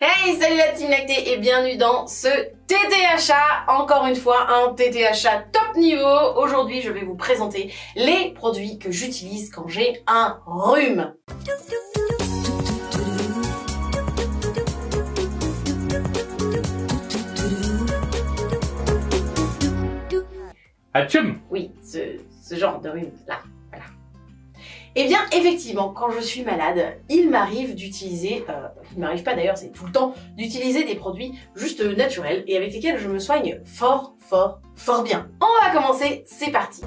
Hey, salut la team lactée et bienvenue dans ce TTHA. Encore une fois, un TTHA top niveau. Aujourd'hui, je vais vous présenter les produits que j'utilise quand j'ai un rhume. Atchoum! Oui, ce genre de rhume là, voilà. Eh bien, effectivement, quand je suis malade, il m'arrive d'utiliser, il m'arrive pas d'ailleurs, c'est tout le temps, d'utiliser des produits juste naturels et avec lesquels je me soigne fort bien. On va commencer, c'est parti.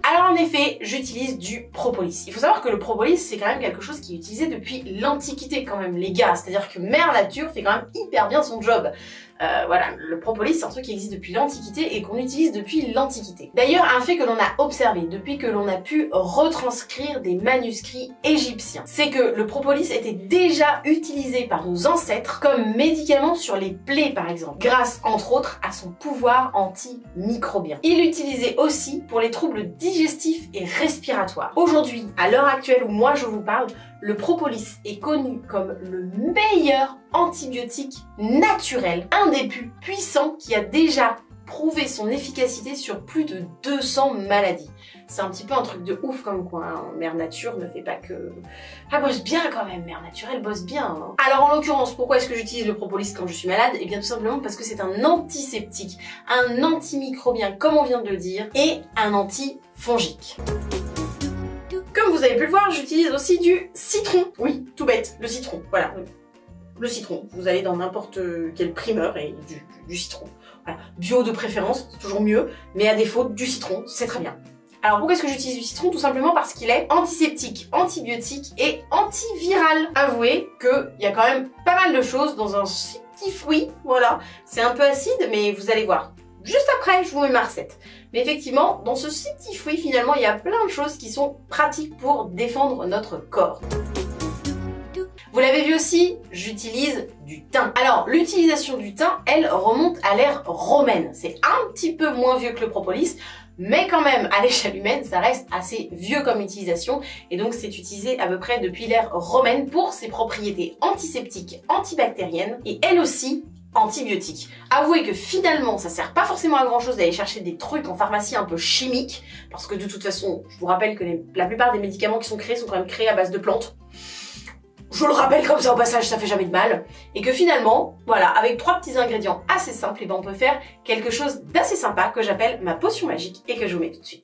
Alors en effet, j'utilise du propolis. Il faut savoir que le propolis, c'est quand même quelque chose qui est utilisé depuis l'Antiquité quand même, les gars. C'est-à-dire que Mère Nature fait quand même hyper bien son job. Voilà, le propolis, c'est un truc qui existe depuis l'Antiquité et qu'on utilise depuis l'Antiquité. D'ailleurs, un fait que l'on a observé depuis que l'on a pu retranscrire des manuscrits égyptiens, c'est que le propolis était déjà utilisé par nos ancêtres comme médicament sur les plaies par exemple, grâce entre autres à son pouvoir antimicrobien. Il l'utilisait aussi pour les troubles digestifs et respiratoires. Aujourd'hui, à l'heure actuelle où moi je vous parle, le propolis est connu comme le meilleur antibiotique naturel, un des plus puissants qui a déjà prouvé son efficacité sur plus de 200 maladies. C'est un petit peu un truc de ouf comme quoi, hein. Mère Nature ne fait pas que... Elle bosse bien quand même, Mère Nature, elle bosse bien. Hein. Alors en l'occurrence, pourquoi est-ce que j'utilise le propolis quand je suis malade? Eh bien tout simplement parce que c'est un antiseptique, un antimicrobien comme on vient de le dire, et un antifongique. Comme vous avez pu le voir, j'utilise aussi du citron. Oui, tout bête, le citron, voilà. Le citron, vous allez dans n'importe quel primeur et du citron. Voilà. Bio de préférence, c'est toujours mieux, mais à défaut, du citron, c'est très bien. Alors pourquoi est-ce que j'utilise du citron? Tout simplement parce qu'il est antiseptique, antibiotique et antiviral. Avouez qu'il y a quand même pas mal de choses dans un petit fruit, voilà. C'est un peu acide, mais vous allez voir. Juste après, je vous mets ma recette. Mais effectivement, dans ce petit fruit, finalement, il y a plein de choses qui sont pratiques pour défendre notre corps. Vous l'avez vu aussi, j'utilise du thym. Alors, l'utilisation du thym, elle remonte à l'ère romaine. C'est un petit peu moins vieux que le propolis, mais quand même, à l'échelle humaine, ça reste assez vieux comme utilisation. Et donc, c'est utilisé à peu près depuis l'ère romaine pour ses propriétés antiseptiques, antibactériennes et elle aussi, antibiotiques. Avouez que finalement, ça sert pas forcément à grand chose d'aller chercher des trucs en pharmacie un peu chimiques, parce que de toute façon, je vous rappelle que la plupart des médicaments qui sont créés sont quand même créés à base de plantes. Je le rappelle comme ça au passage, ça fait jamais de mal. Et que finalement, voilà, avec 3 petits ingrédients assez simples, et ben on peut faire quelque chose d'assez sympa que j'appelle ma potion magique et que je vous mets tout de suite.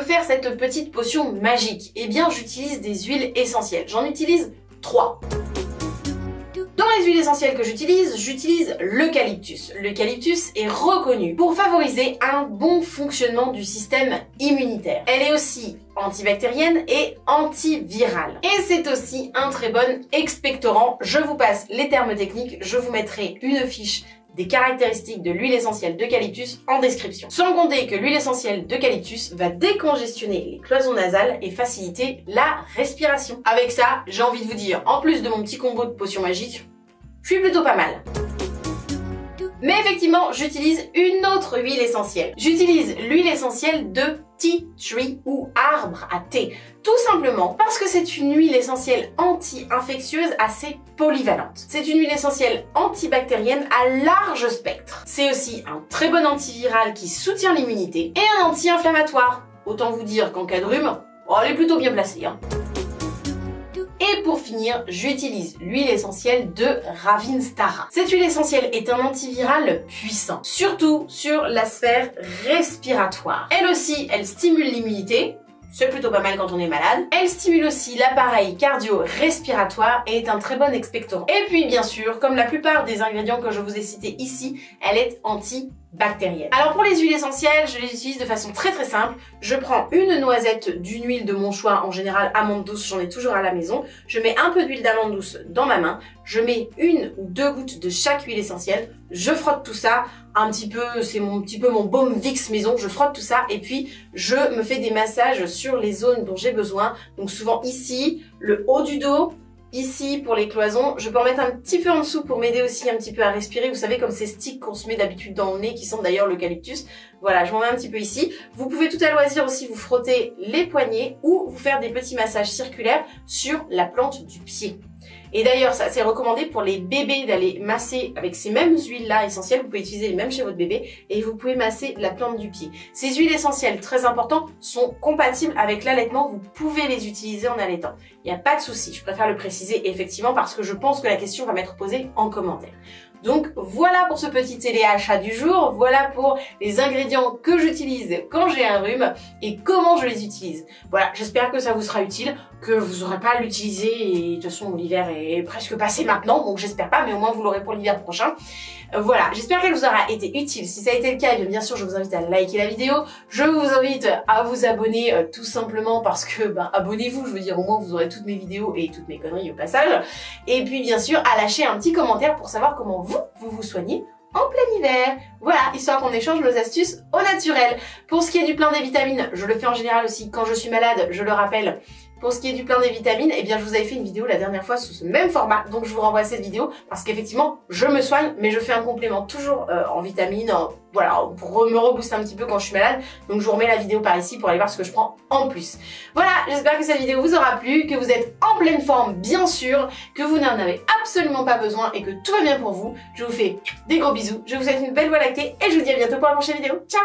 faire cette petite potion magique? Eh bien, j'utilise des huiles essentielles. J'en utilise 3. Dans les huiles essentielles que j'utilise l'eucalyptus. L'eucalyptus est reconnu pour favoriser un bon fonctionnement du système immunitaire. Elle est aussi antibactérienne et antivirale. Et c'est aussi un très bon expectorant. Je vous passe les termes techniques, je vous mettrai une fiche des caractéristiques de l'huile essentielle d'eucalyptus en description. Sans compter que l'huile essentielle d'eucalyptus va décongestionner les cloisons nasales et faciliter la respiration. Avec ça, j'ai envie de vous dire, en plus de mon petit combo de potions magiques, je suis plutôt pas mal. Mais effectivement, j'utilise une autre huile essentielle. J'utilise l'huile essentielle de tea tree ou arbre à thé. Tout simplement parce que c'est une huile essentielle anti-infectieuse assez polyvalente. C'est une huile essentielle antibactérienne à large spectre. C'est aussi un très bon antiviral qui soutient l'immunité et un anti-inflammatoire. Autant vous dire qu'en cas de rhume, elle est plutôt bien placée, hein. Et pour finir, j'utilise l'huile essentielle de Ravinstara. Cette huile essentielle est un antiviral puissant, surtout sur la sphère respiratoire. Elle aussi, elle stimule l'immunité. C'est plutôt pas mal quand on est malade. Elle stimule aussi l'appareil cardio-respiratoire et est un très bon expectorant. Et puis bien sûr, comme la plupart des ingrédients que je vous ai cités ici, elle est antibactérienne. Alors pour les huiles essentielles, je les utilise de façon très simple. Je prends une noisette d'une huile de mon choix, en général amande douce, j'en ai toujours à la maison. Je mets un peu d'huile d'amande douce dans ma main. Je mets 1 ou 2 gouttes de chaque huile essentielle. Je frotte tout ça un petit peu, c'est un petit peu mon baume Vicks maison. Je frotte tout ça et puis je me fais des massages sur les zones dont j'ai besoin. Donc souvent ici, le haut du dos, ici pour les cloisons. Je peux en mettre un petit peu en dessous pour m'aider aussi un petit peu à respirer. Vous savez, comme ces sticks qu'on se met d'habitude dans le nez qui sentent d'ailleurs l'eucalyptus. Voilà, je m'en mets un petit peu ici. Vous pouvez tout à loisir aussi vous frotter les poignets ou vous faire des petits massages circulaires sur la plante du pied. Et d'ailleurs, ça c'est recommandé pour les bébés d'aller masser avec ces mêmes huiles-là essentielles. Vous pouvez utiliser les mêmes chez votre bébé et vous pouvez masser la plante du pied. Ces huiles essentielles, très importantes, sont compatibles avec l'allaitement. Vous pouvez les utiliser en allaitant. Il n'y a pas de souci. Je préfère le préciser effectivement parce que je pense que la question va m'être posée en commentaire. Donc voilà pour ce petit téléachat du jour, voilà pour les ingrédients que j'utilise quand j'ai un rhume et comment je les utilise. Voilà, j'espère que ça vous sera utile, que vous n'aurez pas à l'utiliser et de toute façon l'hiver est presque passé maintenant, donc j'espère pas, mais au moins vous l'aurez pour l'hiver prochain. Voilà, j'espère qu'elle vous aura été utile. Si ça a été le cas, bien sûr je vous invite à liker la vidéo, je vous invite à vous abonner tout simplement parce que, abonnez-vous, je veux dire au moins vous aurez toutes mes vidéos et toutes mes conneries au passage. Et puis bien sûr à lâcher un petit commentaire pour savoir comment vous soignez en plein hiver. Voilà, histoire qu'on échange nos astuces au naturel. Pour ce qui est du plein des vitamines, je le fais en général aussi quand je suis malade, je le rappelle. Pour ce qui est du plein des vitamines, eh bien je vous avais fait une vidéo la dernière fois sous ce même format, donc je vous renvoie à cette vidéo parce qu'effectivement je me soigne, mais je fais un complément toujours en vitamines, voilà, pour me rebooster un petit peu quand je suis malade. Donc je vous remets la vidéo par ici pour aller voir ce que je prends en plus. Voilà, j'espère que cette vidéo vous aura plu, que vous êtes en pleine forme bien sûr, que vous n'en avez absolument pas besoin et que tout va bien pour vous. Je vous fais des gros bisous, je vous souhaite une belle voie lactée et je vous dis à bientôt pour la prochaine vidéo. Ciao!